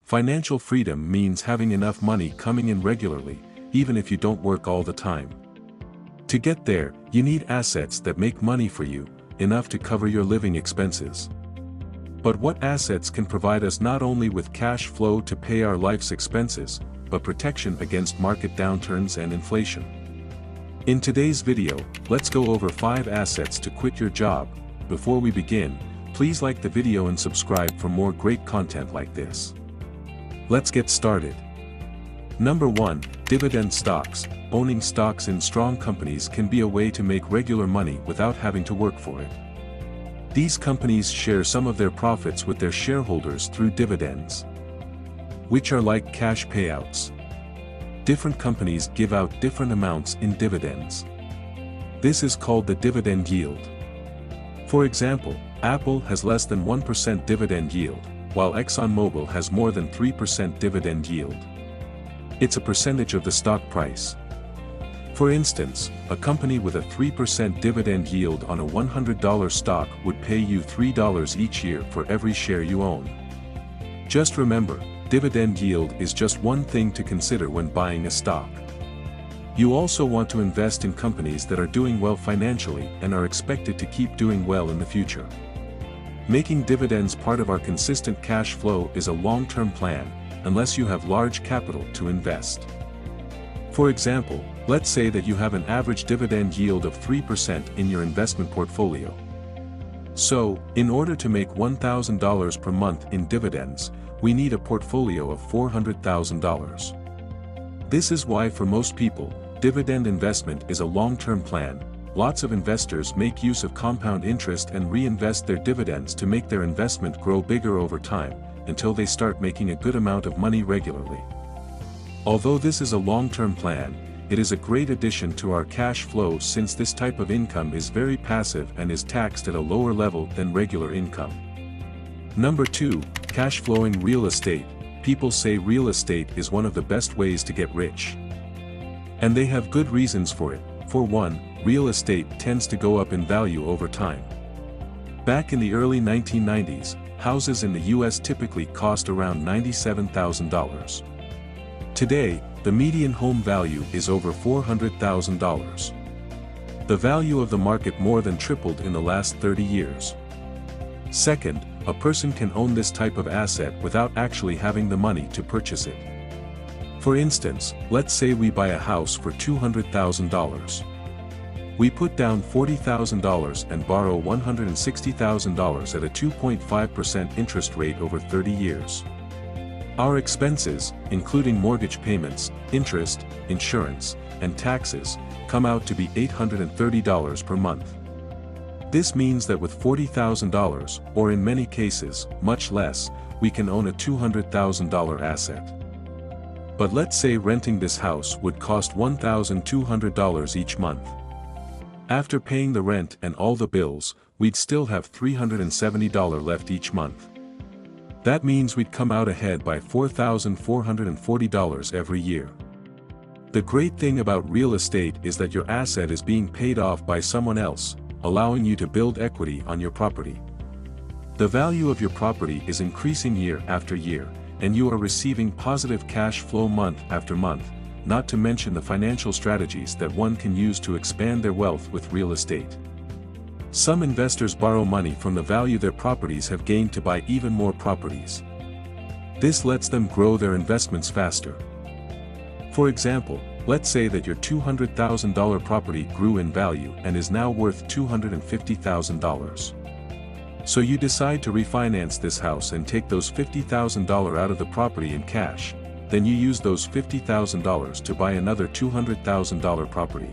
Financial freedom means having enough money coming in regularly, even if you don't work all the time. To get there, you need assets that make money for you, enough to cover your living expenses. But what assets can provide us not only with cash flow to pay our life's expenses, but protection against market downturns and inflation? In today's video, let's go over 5 assets to quit your job. Before we begin, please like the video and subscribe for more great content like this. Let's get started. Number 1, dividend stocks. Owning stocks in strong companies can be a way to make regular money without having to work for it. These companies share some of their profits with their shareholders through dividends, which are like cash payouts. Different companies give out different amounts in dividends. This is called the dividend yield. For example, Apple has less than 1% dividend yield, while ExxonMobil has more than 3% dividend yield. It's a percentage of the stock price. For instance, a company with a 3% dividend yield on a $100 stock would pay you $3 each year for every share you own. Just remember, dividend yield is just one thing to consider when buying a stock. You also want to invest in companies that are doing well financially and are expected to keep doing well in the future. Making dividends part of our consistent cash flow is a long-term plan, unless you have large capital to invest. For example, let's say that you have an average dividend yield of 3% in your investment portfolio. So, in order to make $1,000 per month in dividends, we need a portfolio of $400,000. This is why for most people, dividend investment is a long-term plan. Lots of investors make use of compound interest and reinvest their dividends to make their investment grow bigger over time, until they start making a good amount of money regularly. Although this is a long-term plan, it is a great addition to our cash flow since this type of income is very passive and is taxed at a lower level than regular income. Number 2, cash flowing real estate. People say real estate is one of the best ways to get rich. And they have good reasons for it. For one, real estate tends to go up in value over time. Back in the early 1990s, houses in the US typically cost around $97,000. Today, the median home value is over $400,000. The value of the market more than tripled in the last 30 years. Second, a person can own this type of asset without actually having the money to purchase it. For instance, let's say we buy a house for $200,000. We put down $40,000 and borrow $160,000 at a 2.5% interest rate over 30 years. Our expenses, including mortgage payments, interest, insurance, and taxes, come out to be $830 per month. This means that with $40,000, or in many cases, much less, we can own a $200,000 asset. But let's say renting this house would cost $1,200 each month. After paying the rent and all the bills, we'd still have $370 left each month. That means we'd come out ahead by $4,440 every year. The great thing about real estate is that your asset is being paid off by someone else, allowing you to build equity on your property. The value of your property is increasing year after year, and you are receiving positive cash flow month after month, not to mention the financial strategies that one can use to expand their wealth with real estate. Some investors borrow money from the value their properties have gained to buy even more properties. This lets them grow their investments faster. For example, let's say that your $200,000 property grew in value and is now worth $250,000. So you decide to refinance this house and take those $50,000 out of the property in cash, then you use those $50,000 to buy another $200,000 property.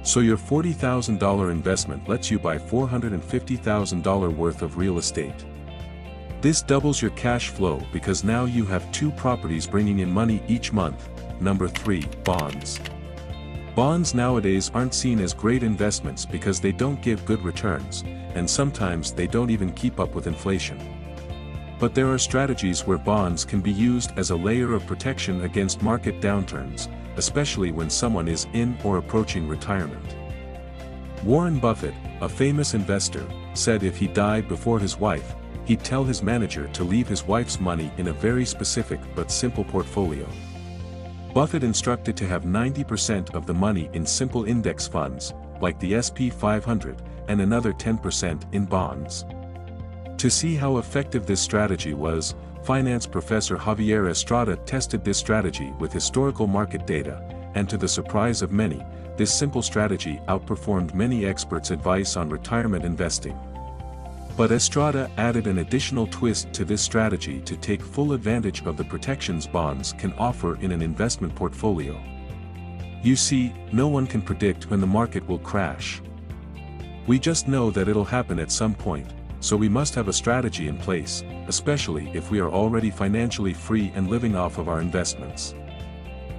So your $40,000 investment lets you buy $450,000 worth of real estate. This doubles your cash flow because now you have 2 properties bringing in money each month. Number 3, bonds. Bonds nowadays aren't seen as great investments because they don't give good returns, and sometimes they don't even keep up with inflation. But there are strategies where bonds can be used as a layer of protection against market downturns, especially when someone is in or approaching retirement. Warren Buffett, a famous investor, said if he died before his wife, he'd tell his manager to leave his wife's money in a very specific but simple portfolio. Buffett instructed to have 90% of the money in simple index funds, like the S&P 500, and another 10% in bonds. To see how effective this strategy was, finance professor Javier Estrada tested this strategy with historical market data, and to the surprise of many, this simple strategy outperformed many experts' advice on retirement investing. But Estrada added an additional twist to this strategy to take full advantage of the protections bonds can offer in an investment portfolio. You see, no one can predict when the market will crash. We just know that it'll happen at some point, so we must have a strategy in place, especially if we are already financially free and living off of our investments.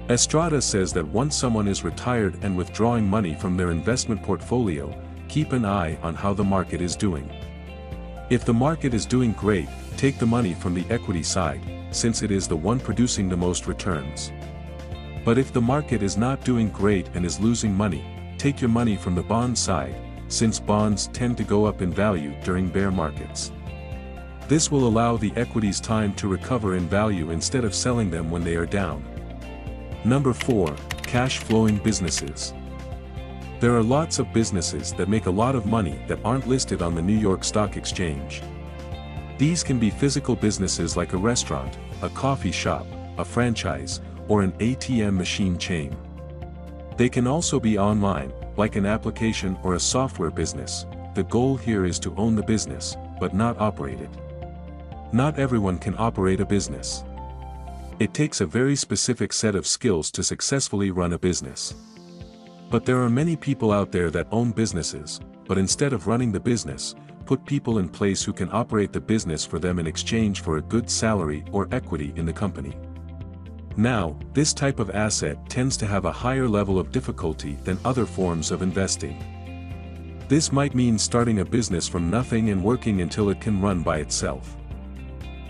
Estrada says that once someone is retired and withdrawing money from their investment portfolio, keep an eye on how the market is doing. If the market is doing great, take the money from the equity side, since it is the one producing the most returns. But if the market is not doing great and is losing money, take your money from the bond side, since bonds tend to go up in value during bear markets. This will allow the equities time to recover in value instead of selling them when they are down. Number 4, cash-flowing businesses. There are lots of businesses that make a lot of money that aren't listed on the New York Stock Exchange. These can be physical businesses like a restaurant, a coffee shop, a franchise, or an ATM machine chain. They can also be online, like an application or a software business. The goal here is to own the business, but not operate it. Not everyone can operate a business. It takes a very specific set of skills to successfully run a business. But there are many people out there that own businesses, but instead of running the business, put people in place who can operate the business for them in exchange for a good salary or equity in the company. Now, this type of asset tends to have a higher level of difficulty than other forms of investing. This might mean starting a business from nothing and working until it can run by itself.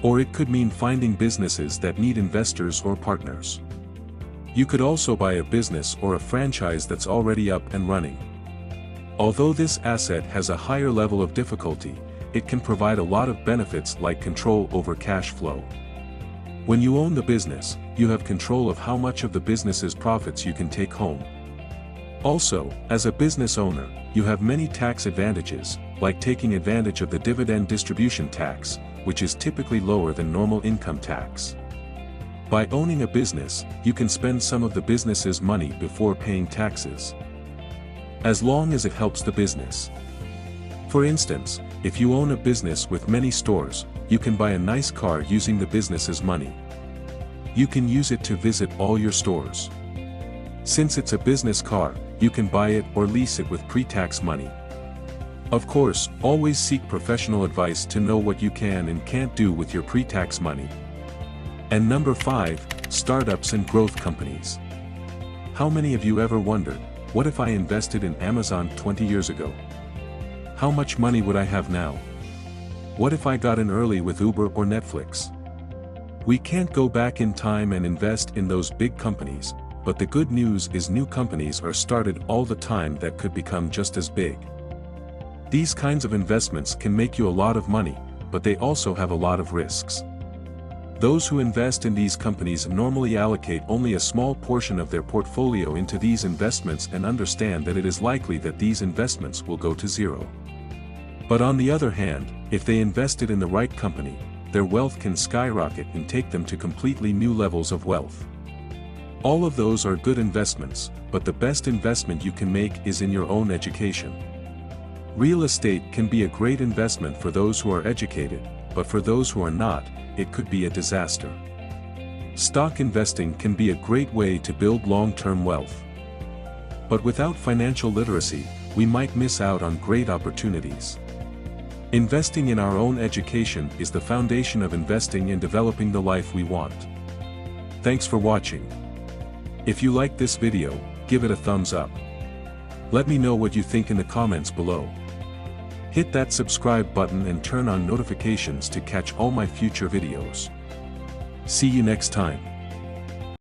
Or it could mean finding businesses that need investors or partners. You could also buy a business or a franchise that's already up and running. Although this asset has a higher level of difficulty, it can provide a lot of benefits like control over cash flow. When you own the business, you have control of how much of the business's profits you can take home. Also, as a business owner, you have many tax advantages, like taking advantage of the dividend distribution tax, which is typically lower than normal income tax. By owning a business, you can spend some of the business's money before paying taxes, as long as it helps the business. For instance, if you own a business with many stores, you can buy a nice car using the business's money. You can use it to visit all your stores. Since it's a business car, you can buy it or lease it with pre-tax money. Of course, always seek professional advice to know what you can and can't do with your pre-tax money. And number 5, startups and growth companies. How many of you ever wondered, what if I invested in Amazon 20 years ago? How much money would I have now? What if I got in early with Uber or Netflix? We can't go back in time and invest in those big companies, but the good news is new companies are started all the time that could become just as big. These kinds of investments can make you a lot of money, but they also have a lot of risks. Those who invest in these companies normally allocate only a small portion of their portfolio into these investments and understand that it is likely that these investments will go to zero. But on the other hand, if they invested in the right company, their wealth can skyrocket and take them to completely new levels of wealth. All of those are good investments, but the best investment you can make is in your own education. Real estate can be a great investment for those who are educated, but for those who are not, it could be a disaster. Stock investing can be a great way to build long-term wealth. But without financial literacy, we might miss out on great opportunities. Investing in our own education is the foundation of investing in developing the life we want. Thanks for watching. If you like this video, give it a thumbs up. Let me know what you think in the comments below. Hit that subscribe button and turn on notifications to catch all my future videos. See you next time.